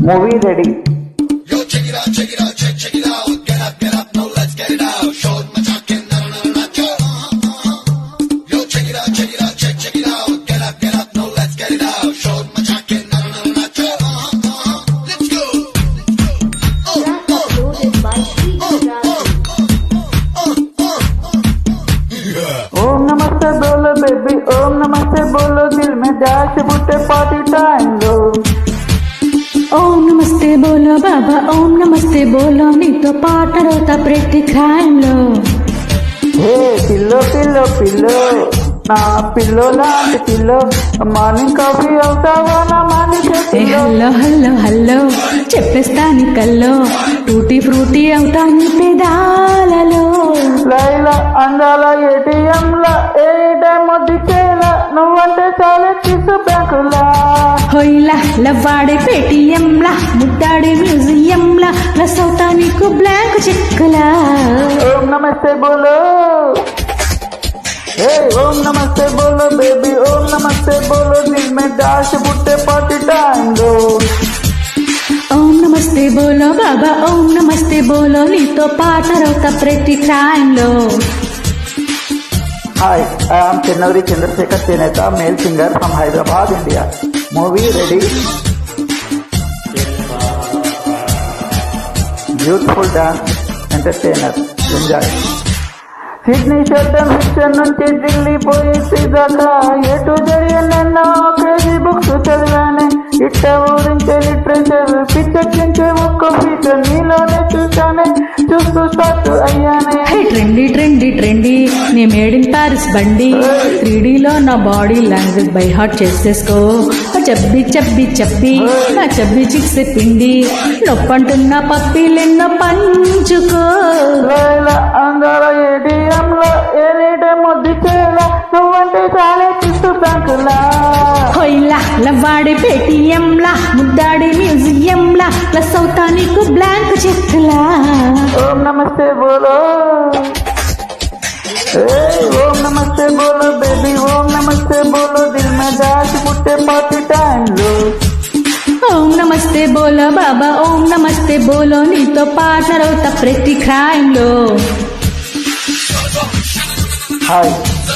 Movie ready. Yo, check it out, check it out, check it out. Get up, now let's get it out. Show my talking, na yo. Yo, check it out, check it out, check it out. Get up, now let's get it out. Show my talking, na yo. Let's go. ओम नमस्ते बोलो baby, ओम नमस्ते बोलो, दिल में दाश बुट्टे party time लो. ఓం నమస్తే బోలో బాబా, ఓం నమస్తే బోలో, నీతో పాటలవుతా ప్రతి క్రైమ్లో. హే పిల్లో పిల్లో పిల్లో, నా పిల్లో లాంటి పిల్లో, మార్నింగ్ కాఫీ అవుతావా నా మార్నింగ్ ఏ హల్లో హల్లో హల్లో చెప్పేస్తా నీ కల్లో, టూటీ ఫ్రూటీ అవుతా నీ పెదాలలో. లైలా అందాల ఏటీఎంలా, ఏ టైం దిక్కేలా, నువ్వంటే చాలా కిసు బ్యాంకులా. హొయ్లా లవ్వాడే పేటిఎంలా, ముద్దాడే మ్యూజియంలా, ప్లస్ అవుతా నీకు బ్లాంక్ చెక్కులా. ఓం నమస్తే బోలో, हे ओम नमस्ते बोलो बेबी, ओम नमस्ते बोलो, दिल में दाश बुट्टे पार्टी टाइम लो. ఓం నమస్తే బోలో బాబా, ఓం నమస్తే బోలో, నీతో పాటలవుతా ప్రతి క్రైమ్లో. Hi, I am Chennavri Chandrasekhar Cheneta, male singer from Hyderabad, India. Movie ready. Beautiful dance, entertainer, enjoy. Sydney Sheldon mixer నుంచి ఢిల్లీ పోయి సీదాకా ఎటు జరిగినన్నా క్రేజీ బుక్స్ చదివానే. ఇట్ట ఊరించే లిటరేచర్ పిచ్చెక్కించే ఒక్క ఫీచర్ నీలోనే చూసానే, చూస్తూ స్టార్ట్ అయ్యానే. ట్రెండీ ట్రెండీ ట్రెండీ, నీ మేడ్ ఇన్ ప్యారిస్ బండి, 3Dలో నా బాడీ లాంగ్వేజ్ బై హార్ట్ చేసేసుకో. చబ్బి చబ్బి చబ్బి నా చబ్బి చిక్సే పిండి, నొప్పంటున్న పప్పిలెన్నో పంచుకో. లైలా అందాల ఏటీఎంలో, ఎనీ టైం దిక్కేలా, నువ్వంటే చాలా కిసు బ్యాంకులా. హొయ్లా లవ్వాడే పేటిఎంలా, ముద్దాడే మ్యూజియంలా, ప్లస్ అవుతా నీకు బ్లాంక్ చెక్కులా. ఓం నమస్తే బోలో, ఓం నమస్తే బోలో బేబీ, ఓం నమస్తే బోలో, దిల్ में दाश बुट्टे पार्टी टाइम लो. ఓం నమస్తే బోలో బాబా, ఓం నమస్తే బోలో, నీతో పాటలవుతా ప్రతి క్రైమ్లో. Hi,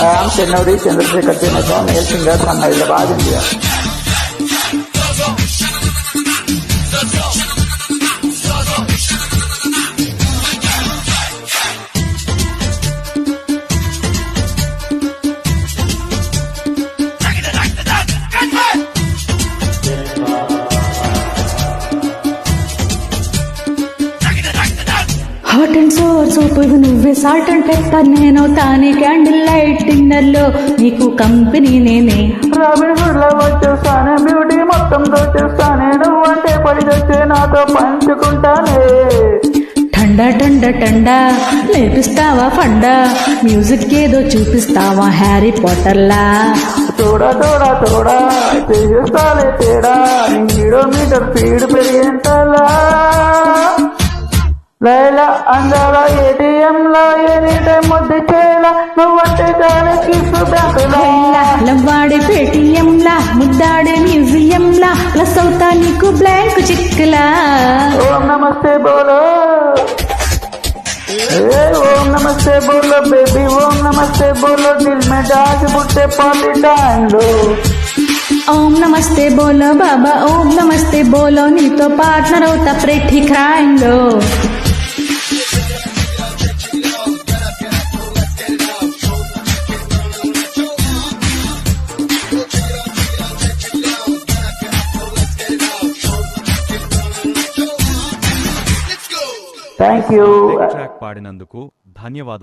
I am Chennavri Chandrasekhar Cheneta, male singer from Hyderabad, India. Hot and sour soup నువ్వే, సాల్ట్ అండ్ పెప్పర్ నేనవుతానే, క్యాండిల్ లైట్ డిన్నర్ లో నీకు కంపెనీ నేనే. రాబిన్ హుడ్ లో వచ్చేస్తానే, బ్యూటీ మొత్తం దోచేస్తానే, నువ్వంటే పడి తెచ్చే నాతో పంచుకుంటానే. టండా టండా టండా లేపిస్తావా ఫండా, మ్యూజిక్ ఏదో చూపిస్తావా హ్యారీ పాటర్లా. తోడా తోడా తోడా చేస్తాలే తేడా, నీ కిలోమీటర్ స్పీడ్ పెరిగేంతలా. లైలా అందాల ఏటీఎంలా, ఎనీ టైం దిక్కేలా, నువ్వంటే చాలా కిసు బ్యాంకులా. లవ్వాడే పేటిఎంలా, ముద్దాడే మ్యూజియంలా, ప్లస్ అవుతా నీకు బ్లాంక్ చిక్కులా. ఓం నమస్తే బోలో, ఓం నమస్తే బోలో బేబీ, ఓం నమస్తే బోలో, దిల్ में दाश बुट्टे पार्टी टाइम लो. ఓం నమస్తే బోలో బాబా, ఓం నమస్తే బోలో, నీతో పార్ట్నర్ అవుతా ప్రతి క్రైమ్లో. Thank you. ట్రాక్ పాడినందుకు ధన్యవాదాలు.